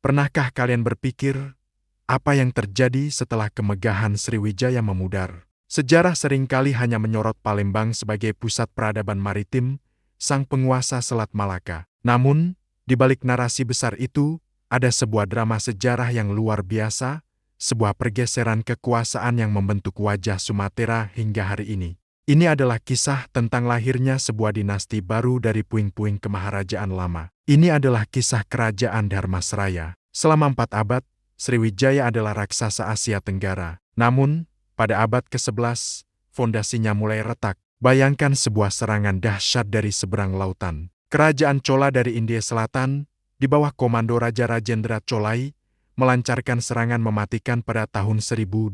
Pernahkah kalian berpikir, apa yang terjadi setelah kemegahan Sriwijaya memudar? Sejarah seringkali hanya menyorot Palembang sebagai pusat peradaban maritim, sang penguasa Selat Malaka. Namun, di balik narasi besar itu, ada sebuah drama sejarah yang luar biasa, sebuah pergeseran kekuasaan yang membentuk wajah Sumatera hingga hari ini. Ini adalah kisah tentang lahirnya sebuah dinasti baru dari puing-puing kemaharajaan lama. Ini adalah kisah kerajaan Dharmasraya. Selama 4 abad, Sriwijaya adalah raksasa Asia Tenggara. Namun, pada abad ke-11, fondasinya mulai retak. Bayangkan sebuah serangan dahsyat dari seberang lautan. Kerajaan Chola dari India Selatan, di bawah komando Raja Rajendra Cholai, melancarkan serangan mematikan pada tahun 1025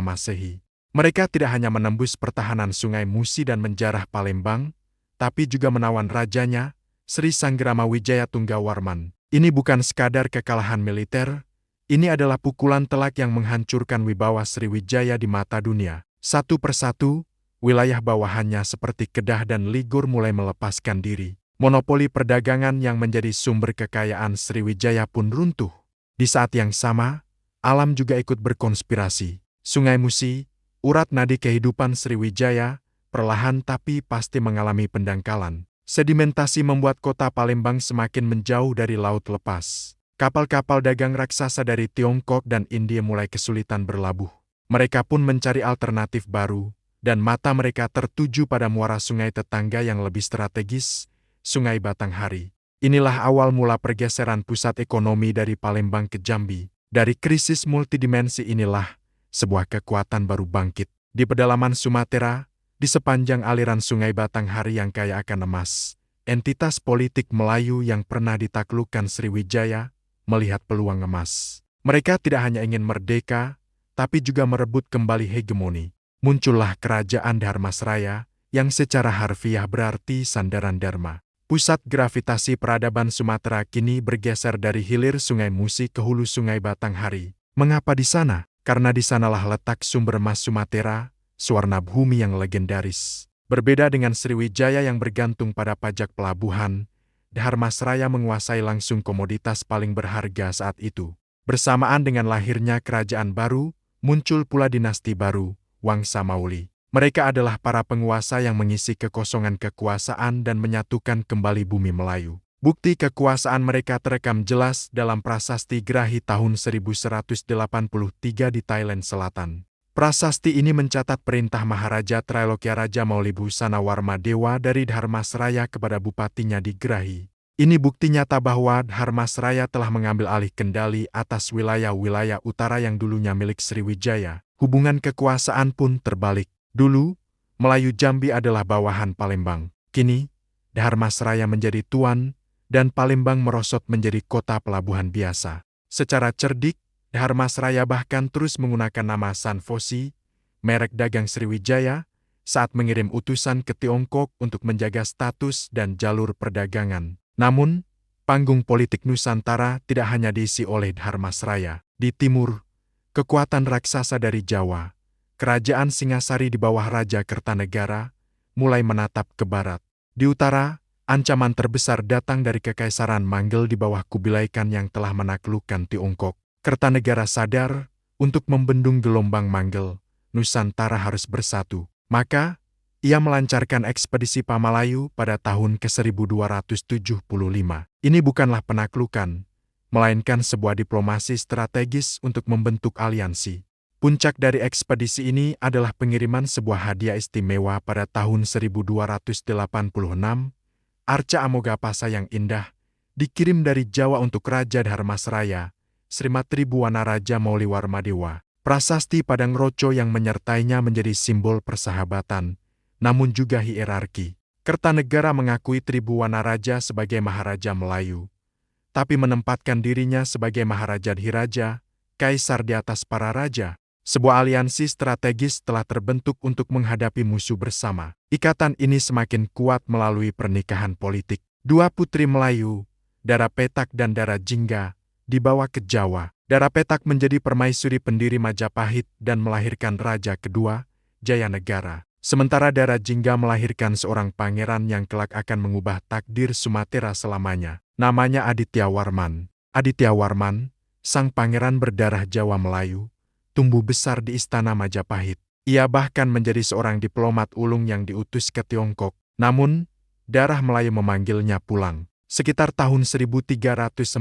Masehi. Mereka tidak hanya menembus pertahanan Sungai Musi dan menjarah Palembang, tapi juga menawan rajanya, Sri Sanggrama Wijaya Tunggawarman. Ini bukan sekadar kekalahan militer, ini adalah pukulan telak yang menghancurkan wibawa Sriwijaya di mata dunia. Satu persatu, wilayah bawahannya seperti Kedah dan Ligur mulai melepaskan diri. Monopoli perdagangan yang menjadi sumber kekayaan Sriwijaya pun runtuh. Di saat yang sama, alam juga ikut berkonspirasi. Sungai Musi, urat nadi kehidupan Sriwijaya, perlahan tapi pasti mengalami pendangkalan. Sedimentasi membuat kota Palembang semakin menjauh dari laut lepas. Kapal-kapal dagang raksasa dari Tiongkok dan India mulai kesulitan berlabuh. Mereka pun mencari alternatif baru, dan mata mereka tertuju pada muara sungai tetangga yang lebih strategis, Sungai Batanghari. Inilah awal mula pergeseran pusat ekonomi dari Palembang ke Jambi. Dari krisis multidimensi inilah, sebuah kekuatan baru bangkit. Di pedalaman Sumatera, di sepanjang aliran Sungai Batanghari yang kaya akan emas, entitas politik Melayu yang pernah ditaklukkan Sriwijaya melihat peluang emas. Mereka tidak hanya ingin merdeka, tapi juga merebut kembali hegemoni. Muncullah kerajaan Dharmasraya yang secara harfiah berarti sandaran Dharma. Pusat gravitasi peradaban Sumatera kini bergeser dari hilir Sungai Musi ke hulu Sungai Batanghari. Mengapa di sana? Karena di sanalah letak sumber emas Sumatera, Swarna Bhumi yang legendaris. Berbeda dengan Sriwijaya yang bergantung pada pajak pelabuhan, Dharmasraya menguasai langsung komoditas paling berharga saat itu. Bersamaan dengan lahirnya kerajaan baru, muncul pula dinasti baru, Wangsa Mauli. Mereka adalah para penguasa yang mengisi kekosongan kekuasaan dan menyatukan kembali bumi Melayu. Bukti kekuasaan mereka terekam jelas dalam prasasti Grahi tahun 1183 di Thailand Selatan. Prasasti ini mencatat perintah Maharaja Trailokya Raja Maulibhusana Warmadewa dari Dharmasraya kepada bupatinya di Grahi. Ini bukti nyata bahwa Dharmasraya telah mengambil alih kendali atas wilayah-wilayah utara yang dulunya milik Sriwijaya. Hubungan kekuasaan pun terbalik. Dulu, Melayu Jambi adalah bawahan Palembang. Kini, Dharmasraya menjadi tuan, dan Palembang merosot menjadi kota pelabuhan biasa. Secara cerdik, Dharmasraya bahkan terus menggunakan nama Sanfosi, merek dagang Sriwijaya, saat mengirim utusan ke Tiongkok untuk menjaga status dan jalur perdagangan. Namun, panggung politik Nusantara tidak hanya diisi oleh Dharmasraya. Di timur, kekuatan raksasa dari Jawa, Kerajaan Singasari di bawah Raja Kertanegara, mulai menatap ke barat. Di utara, ancaman terbesar datang dari Kekaisaran Manggel di bawah Kubilai Khan yang telah menaklukkan Tiongkok. Kertanegara sadar, untuk membendung gelombang Manggel, Nusantara harus bersatu. Maka, ia melancarkan ekspedisi Pamalayu pada tahun ke-1275. Ini bukanlah penaklukan, melainkan sebuah diplomasi strategis untuk membentuk aliansi. Puncak dari ekspedisi ini adalah pengiriman sebuah hadiah istimewa pada tahun 1286, arca Amogapasa yang indah, dikirim dari Jawa untuk Raja Dharmasraya, Srimatribuana Raja Mauliwarmadewa. Prasasti Padang Roco yang menyertainya menjadi simbol persahabatan, namun juga hierarki. Kertanegara mengakui Tribuwana Raja sebagai Maharaja Melayu, tapi menempatkan dirinya sebagai Maharaja Dhiraja, kaisar di atas para raja. Sebuah aliansi strategis telah terbentuk untuk menghadapi musuh bersama. Ikatan ini semakin kuat melalui pernikahan politik. Dua putri Melayu, Dara Petak dan Dara Jingga, dibawa ke Jawa. Dara Petak menjadi permaisuri pendiri Majapahit dan melahirkan raja kedua, Jayanegara. Sementara Dara Jingga melahirkan seorang pangeran yang kelak akan mengubah takdir Sumatera selamanya. Namanya Aditya Warman. Aditya Warman, sang pangeran berdarah Jawa Melayu, tumbuh besar di Istana Majapahit. Ia bahkan menjadi seorang diplomat ulung yang diutus ke Tiongkok. Namun, darah Melayu memanggilnya pulang. Sekitar tahun 1347,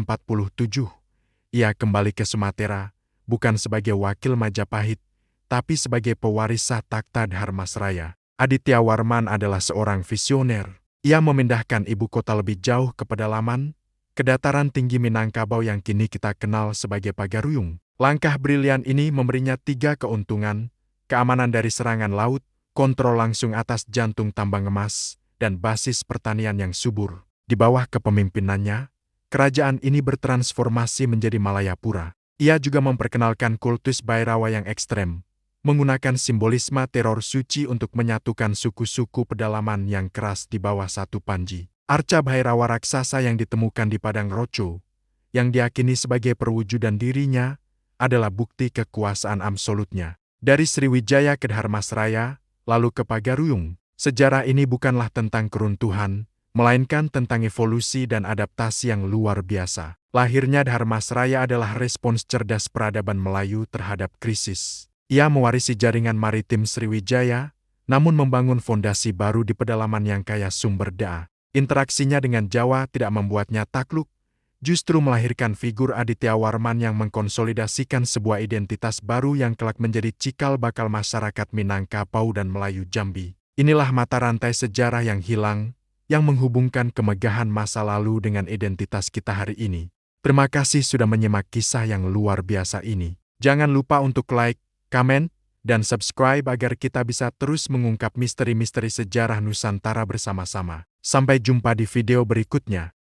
ia kembali ke Sumatera, bukan sebagai wakil Majapahit, tapi sebagai pewaris sah takhta Dharmasraya. Aditya Warman adalah seorang visioner. Ia memindahkan ibu kota lebih jauh ke pedalaman, ke dataran tinggi Minangkabau yang kini kita kenal sebagai Pagaruyung. Langkah brilian ini memberinya 3 keuntungan: keamanan dari serangan laut, kontrol langsung atas jantung tambang emas, dan basis pertanian yang subur. Di bawah kepemimpinannya, kerajaan ini bertransformasi menjadi Malayapura. Ia juga memperkenalkan kultus Bhairawa yang ekstrem, menggunakan simbolisme teror suci untuk menyatukan suku-suku pedalaman yang keras di bawah satu panji. Arca Bhairawa raksasa yang ditemukan di Padang Roco, yang diyakini sebagai perwujudan dirinya, adalah bukti kekuasaan absolutnya. Dari Sriwijaya ke Dharmasraya, lalu ke Pagaruyung, sejarah ini bukanlah tentang keruntuhan, melainkan tentang evolusi dan adaptasi yang luar biasa. Lahirnya Dharmasraya adalah respons cerdas peradaban Melayu terhadap krisis. Ia mewarisi jaringan maritim Sriwijaya, namun membangun fondasi baru di pedalaman yang kaya sumber daya. Interaksinya dengan Jawa tidak membuatnya takluk, justru melahirkan figur Aditya Warman yang mengkonsolidasikan sebuah identitas baru yang kelak menjadi cikal bakal masyarakat Minangkabau dan Melayu Jambi. Inilah mata rantai sejarah yang hilang, yang menghubungkan kemegahan masa lalu dengan identitas kita hari ini. Terima kasih sudah menyimak kisah yang luar biasa ini. Jangan lupa untuk like, komen, dan subscribe agar kita bisa terus mengungkap misteri-misteri sejarah Nusantara bersama-sama. Sampai jumpa di video berikutnya.